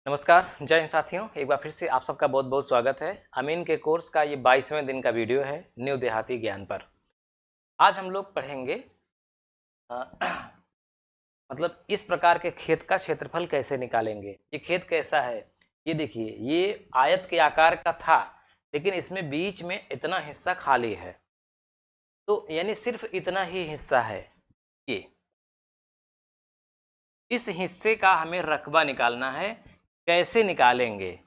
नमस्कार, जय हिंद साथियों। एक बार फिर से आप सबका बहुत बहुत स्वागत है। अमीन के कोर्स का ये 22वें दिन का वीडियो है न्यू देहाती ज्ञान पर। आज हम लोग पढ़ेंगे मतलब इस प्रकार के खेत का क्षेत्रफल कैसे निकालेंगे। ये खेत कैसा है, ये देखिए, ये आयत के आकार का था, लेकिन इसमें बीच में इतना हिस्सा खाली है, तो यानी सिर्फ इतना ही हिस्सा है। ये इस हिस्से का हमें रकबा निकालना है। कैसे निकालेंगे,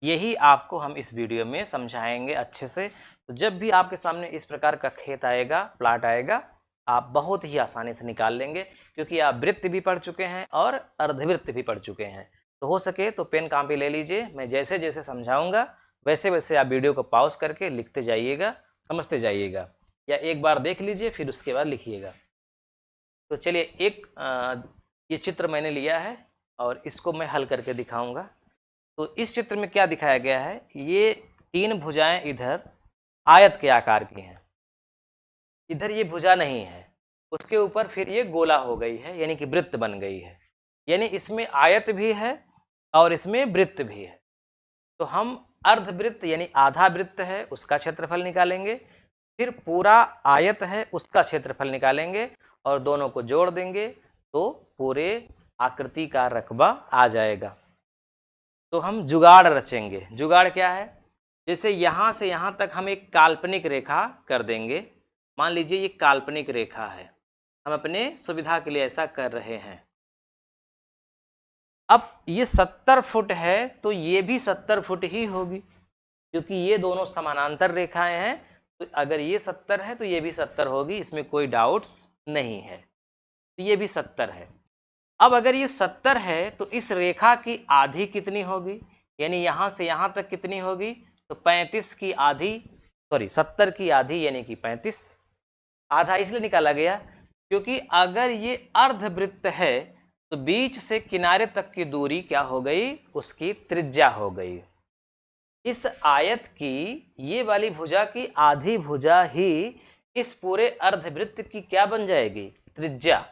यही आपको हम इस वीडियो में समझाएंगे अच्छे से। तो जब भी आपके सामने इस प्रकार का खेत आएगा, प्लाट आएगा, आप बहुत ही आसानी से निकाल लेंगे, क्योंकि आप वृत्त भी पढ़ चुके हैं और अर्धवृत्त भी पढ़ चुके हैं। तो हो सके तो पेन कॉपी ले लीजिए, मैं जैसे जैसे समझाऊंगा वैसे वैसे आप वीडियो को पॉज करके लिखते जाइएगा, समझते जाइएगा, या एक बार देख लीजिए फिर उसके बाद लिखिएगा। तो चलिए, ये चित्र मैंने लिया है और इसको मैं हल करके दिखाऊंगा। तो इस चित्र में क्या दिखाया गया है, ये तीन भुजाएं इधर आयत के आकार की हैं, इधर ये भुजा नहीं है, उसके ऊपर फिर ये गोला हो गई है, यानी कि वृत्त बन गई है। यानी इसमें आयत भी है और इसमें वृत्त भी है। तो हम अर्धवृत्त यानी आधा वृत्त है उसका क्षेत्रफल निकालेंगे, फिर पूरा आयत है उसका क्षेत्रफल निकालेंगे और दोनों को जोड़ देंगे तो पूरे आकृति का रकबा आ जाएगा। तो हम जुगाड़ रचेंगे। जुगाड़ क्या है, जैसे यहाँ से यहाँ तक हम एक काल्पनिक रेखा कर देंगे। मान लीजिए ये काल्पनिक रेखा है, हम अपने सुविधा के लिए ऐसा कर रहे हैं। अब ये 70 फुट है तो ये भी 70 फुट ही होगी, क्योंकि ये दोनों समानांतर रेखाएं हैं। तो अगर ये 70 है तो ये भी 70 होगी, इसमें कोई डाउट्स नहीं है। तो ये भी 70 है। अब अगर ये 70 है तो इस रेखा की आधी कितनी होगी, यानी यहाँ से यहाँ तक कितनी होगी, तो 35 की आधी, 70 की आधी यानी कि 35। आधा इसलिए निकाला गया क्योंकि अगर ये अर्धवृत्त है तो बीच से किनारे तक की दूरी क्या हो गई, उसकी त्रिज्या हो गई। इस आयत की ये वाली भुजा की आधी भुजा ही इस पूरे अर्धवृत्त की क्या बन जाएगी, त्रिज्या,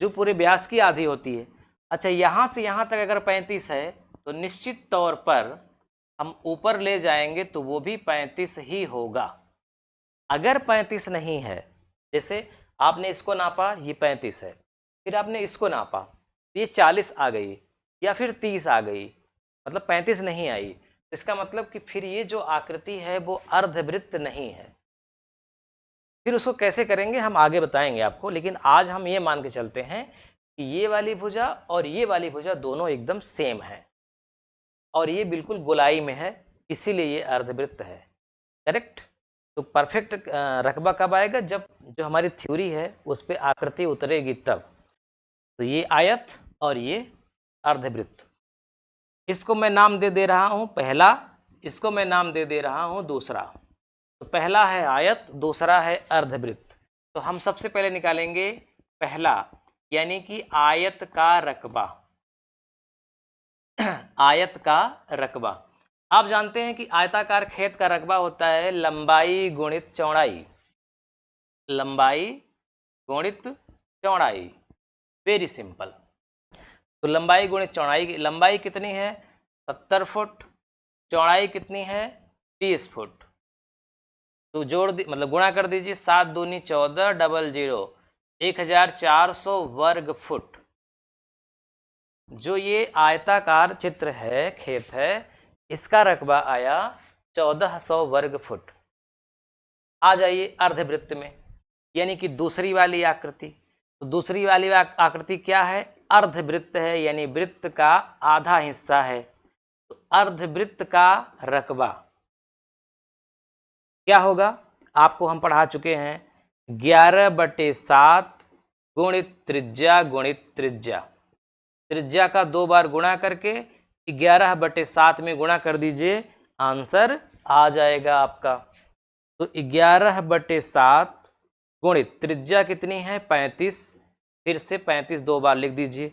जो पूरे व्यास की आधी होती है। अच्छा, यहाँ से यहाँ तक अगर 35 है तो निश्चित तौर पर हम ऊपर ले जाएंगे तो वो भी 35 ही होगा। अगर 35 नहीं है, जैसे आपने इसको नापा, ये 35 है, फिर आपने इसको नापा तो ये 40 आ गई या फिर 30 आ गई, मतलब 35 नहीं आई, तो इसका मतलब कि फिर ये जो आकृति है वो अर्धवृत्त नहीं है। फिर उसको कैसे करेंगे हम आगे बताएंगे आपको, लेकिन आज हम ये मान के चलते हैं कि ये वाली भुजा और ये वाली भुजा दोनों एकदम सेम है और ये बिल्कुल गोलाई में है, इसीलिए ये अर्धवृत्त है। करेक्ट। तो परफेक्ट रकबा कब आएगा, जब जो हमारी थ्योरी है उस पर आकृति उतरेगी तब। तो ये आयत और ये अर्धवृत्त, इसको मैं नाम दे रहा हूँ पहला, इसको मैं नाम दे रहा हूँ दूसरा। तो पहला है आयत, दूसरा है अर्धवृत्त। तो हम सबसे पहले निकालेंगे पहला, यानी कि आयत का रकबा। आयत का रकबा, आप जानते हैं कि आयताकार खेत का रकबा होता है लंबाई गुणित चौड़ाई। लंबाई गुणित चौड़ाई, वेरी सिंपल। तो लंबाई गुणित चौड़ाई, की लंबाई कितनी है 70 फुट, चौड़ाई कितनी है 30 फुट। तो जोड़ दी, मतलब गुणा कर दीजिए, 7 दूनी 14, डबल 0, 1400 वर्ग फुट। जो ये आयताकार चित्र है, खेत है, इसका रकबा आया 1400 वर्ग फुट। आ जाइए अर्धवृत्त में, यानी कि दूसरी वाली आकृति। तो दूसरी वाली आकृति क्या है, अर्धवृत्त है, यानी वृत्त का आधा हिस्सा है। तो अर्धवृत्त का रकबा क्या होगा, आपको हम पढ़ा चुके हैं, 11/7 गुणित त्रिज्या गुणित त्रिज्या। त्रिज्या का 2 बार गुणा करके 11/7 में गुणा कर दीजिए, आंसर आ जाएगा आपका। तो 11/7 गुणित त्रिज्या कितनी है 35, फिर से 35 2 बार लिख दीजिए,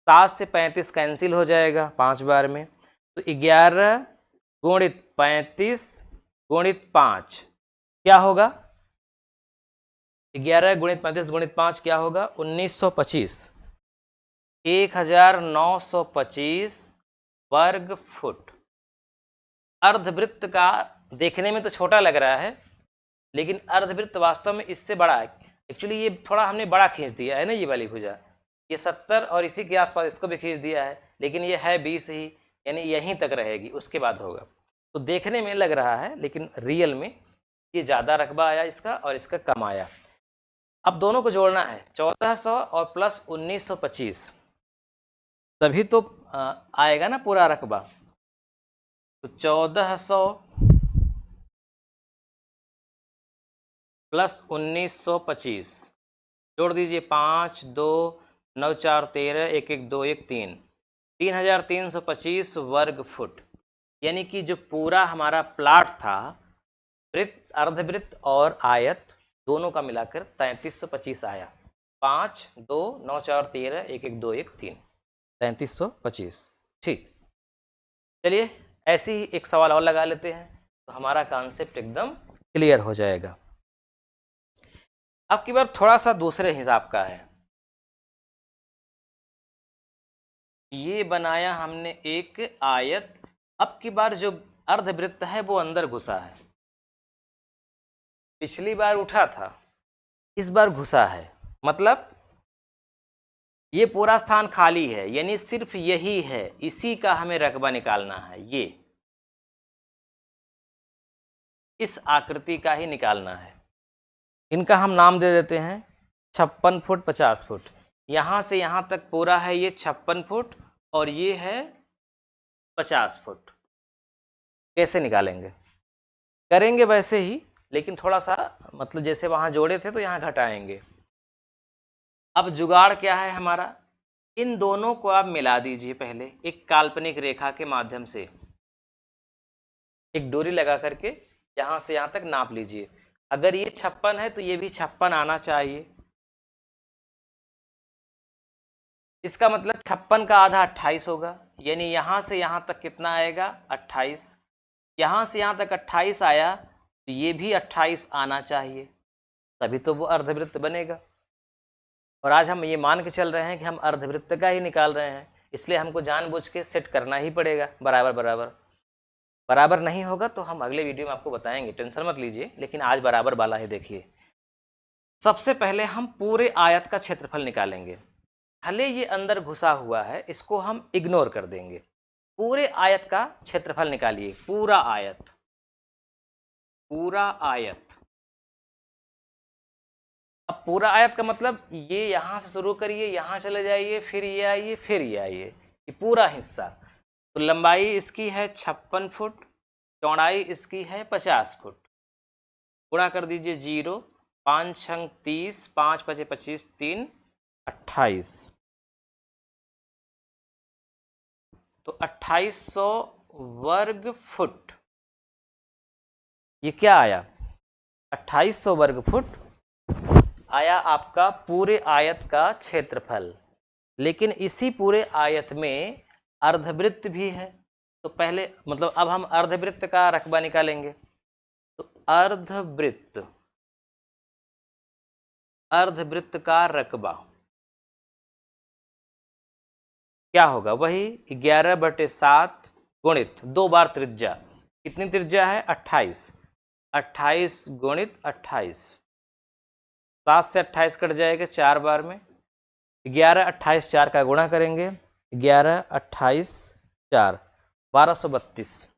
7 से 35 कैंसिल हो जाएगा 5 बार में। तो 11 गुणित 35 गुणित 5 क्या होगा, 11 गुणित 35 गुणित 5 क्या होगा, 1925। 1925 वर्ग फुट। अर्धवृत्त का देखने में तो छोटा लग रहा है, लेकिन अर्धवृत्त वास्तव में इससे बड़ा है। एक्चुअली ये थोड़ा हमने बड़ा खींच दिया है ना, ये वाली भुजा, ये 70 और इसी के आसपास इसको भी खींच दिया है, लेकिन ये है 20 ही, यानी यहीं तक रहेगी, उसके बाद होगा। तो देखने में लग रहा है, लेकिन रियल में ये ज़्यादा रकबा आया इसका और इसका कम आया। अब दोनों को जोड़ना है, 1400 और प्लस 1925, तभी तो आएगा ना पूरा रकबा। तो 1400 प्लस 1925 जोड़ दीजिए, 5 2 9 4 13 1 1 2 1 3, 3325 वर्ग फुट। यानी कि जो पूरा हमारा प्लाट था, वृत्त, अर्धवृत्त और आयत दोनों का मिलाकर 3325 आया। 5 2 9 4 13 1 1 2 1 3, 3325। ठीक, चलिए ऐसे ही एक सवाल और लगा लेते हैं, तो हमारा कॉन्सेप्ट एकदम क्लियर हो जाएगा। अब की बार थोड़ा सा दूसरे हिसाब का है। ये बनाया हमने एक आयत, अब की बार जो अर्धवृत्त है वो अंदर घुसा है। पिछली बार उठा था, इस बार घुसा है, मतलब ये पूरा स्थान खाली है, यानी सिर्फ यही है, इसी का हमें रकबा निकालना है। ये इस आकृति का ही निकालना है। इनका हम नाम दे देते हैं 56 फुट 50 फुट। यहाँ से यहाँ तक पूरा है ये 56 फुट और ये है 50 फुट। कैसे निकालेंगे? करेंगे वैसे ही, लेकिन थोड़ा सा मतलब जैसे वहाँ जोड़े थे तो यहाँ घटाएंगे। अब जुगाड़ क्या है हमारा, इन दोनों को आप मिला दीजिए पहले एक काल्पनिक रेखा के माध्यम से। एक डोरी लगा करके यहाँ से यहाँ तक नाप लीजिए। अगर ये 56 है तो ये भी 56 आना चाहिए। इसका मतलब 56 का आधा 28 होगा, यानी यहाँ से यहाँ तक कितना आएगा 28। यहाँ से यहाँ तक 28 आया तो ये भी 28 आना चाहिए, तभी तो वो अर्धवृत्त बनेगा। और आज हम ये मान के चल रहे हैं कि हम अर्धवृत्त का ही निकाल रहे हैं, इसलिए हमको जानबूझ के सेट करना ही पड़ेगा बराबर बराबर। बराबर नहीं होगा तो हम अगले वीडियो में आपको बताएंगे, टेंशन मत लीजिए, लेकिन आज बराबर वाला ही देखिए। सबसे पहले हम पूरे आयत का क्षेत्रफल निकालेंगे। भले ये अंदर घुसा हुआ है, इसको हम इग्नोर कर देंगे। पूरे आयत का क्षेत्रफल निकालिए, पूरा आयत, पूरा आयत। अब पूरा आयत का मतलब ये यहाँ से शुरू करिए, यहाँ चले जाइए, फिर ये आइए, फिर ये आइए, ये पूरा हिस्सा। तो लंबाई इसकी है 56 फुट, चौड़ाई इसकी है 50 फुट। गुणा कर दीजिए 0, 5 छंग 30, 5 पचे 25, 3 28। तो 2800 वर्ग फुट ये क्या आया, 2800 वर्ग फुट आया आपका पूरे आयत का क्षेत्रफल। लेकिन इसी पूरे आयत में अर्धवृत्त भी है, तो पहले मतलब अब हम अर्धवृत्त का रकबा निकालेंगे। तो अर्धवृत्त का रकबा क्या होगा, वही 11/7 गुणित 2 बार त्रिज्या। कितनी त्रिज्या है 28, 28 गुणित 28, 7 से 28 कट जाएगा 4 बार में। 11 28 4 का गुणा करेंगे, 11 28 4 1232,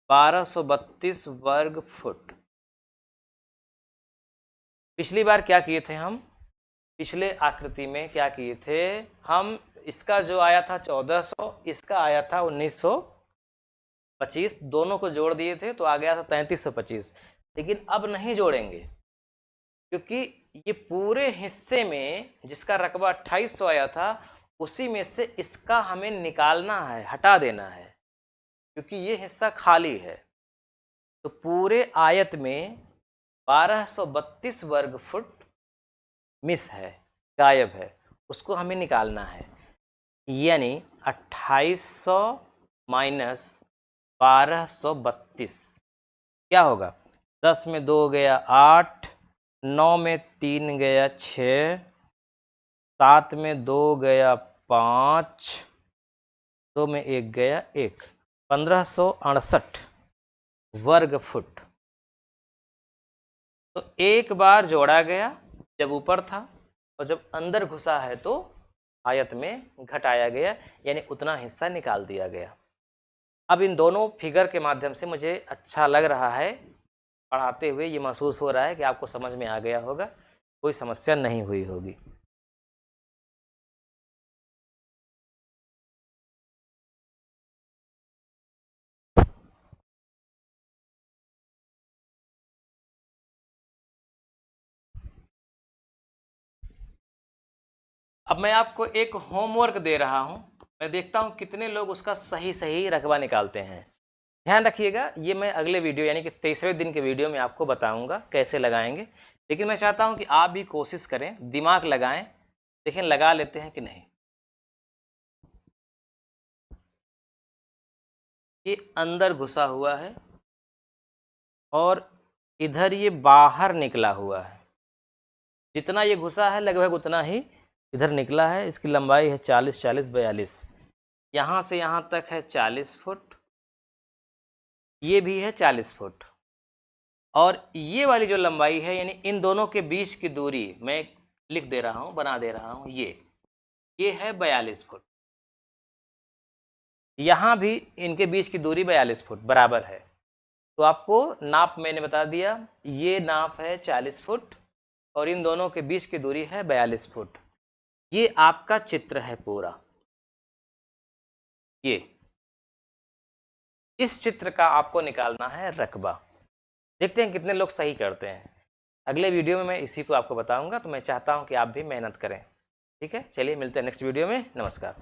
1232 वर्ग फुट। पिछली बार क्या किए थे हम, पिछले आकृति में क्या किए थे हम, इसका जो आया था 1400, इसका आया था 1925, दोनों को जोड़ दिए थे तो आ गया था 3325। लेकिन अब नहीं जोड़ेंगे, क्योंकि ये पूरे हिस्से में जिसका रकबा 2800 आया था, उसी में से इसका हमें निकालना है, हटा देना है, क्योंकि ये हिस्सा खाली है। तो पूरे आयत में 1232 वर्ग फुट मिस है, गायब है, उसको हमें निकालना है। यानी 2800 माइनस 1232 क्या होगा, 10 में 2 गया 8, 9 में 3 गया 6, 7 में 2 गया 5, 2 में 1 गया 1, 1568 वर्ग फुट। तो एक बार जोड़ा गया जब ऊपर था, और जब अंदर घुसा है तो आयत में घटाया गया, यानी उतना हिस्सा निकाल दिया गया। अब इन दोनों फिगर के माध्यम से मुझे अच्छा लग रहा है पढ़ाते हुए, ये महसूस हो रहा है कि आपको समझ में आ गया होगा, कोई समस्या नहीं हुई होगी। अब मैं आपको एक होमवर्क दे रहा हूं, मैं देखता हूं कितने लोग उसका सही सही रकबा निकालते हैं। ध्यान रखिएगा, ये मैं अगले वीडियो यानी कि 23वें दिन के वीडियो में आपको बताऊंगा कैसे लगाएंगे, लेकिन मैं चाहता हूं कि आप भी कोशिश करें, दिमाग लगाएं, देखें लगा लेते हैं कि नहीं। ये अंदर घुसा हुआ है और इधर ये बाहर निकला हुआ है। जितना ये घुसा है लगभग उतना ही इधर निकला है। इसकी लंबाई है 40, 40, 42। यहाँ से यहाँ तक है 40 फुट, ये भी है 40 फुट, और ये वाली जो लंबाई है यानी इन दोनों के बीच की दूरी मैं लिख दे रहा हूँ, बना दे रहा हूँ, ये है 42 फुट। यहाँ भी इनके बीच की दूरी 42 फुट बराबर है। तो आपको नाप मैंने बता दिया, ये नाप है 40 फुट और इन दोनों के बीच की दूरी है 42 फुट। ये आपका चित्र है पूरा। ये इस चित्र का आपको निकालना है रकबा। देखते हैं कितने लोग सही करते हैं। अगले वीडियो में मैं इसी को आपको बताऊंगा, तो मैं चाहता हूं कि आप भी मेहनत करें। ठीक है, चलिए मिलते हैं नेक्स्ट वीडियो में। नमस्कार।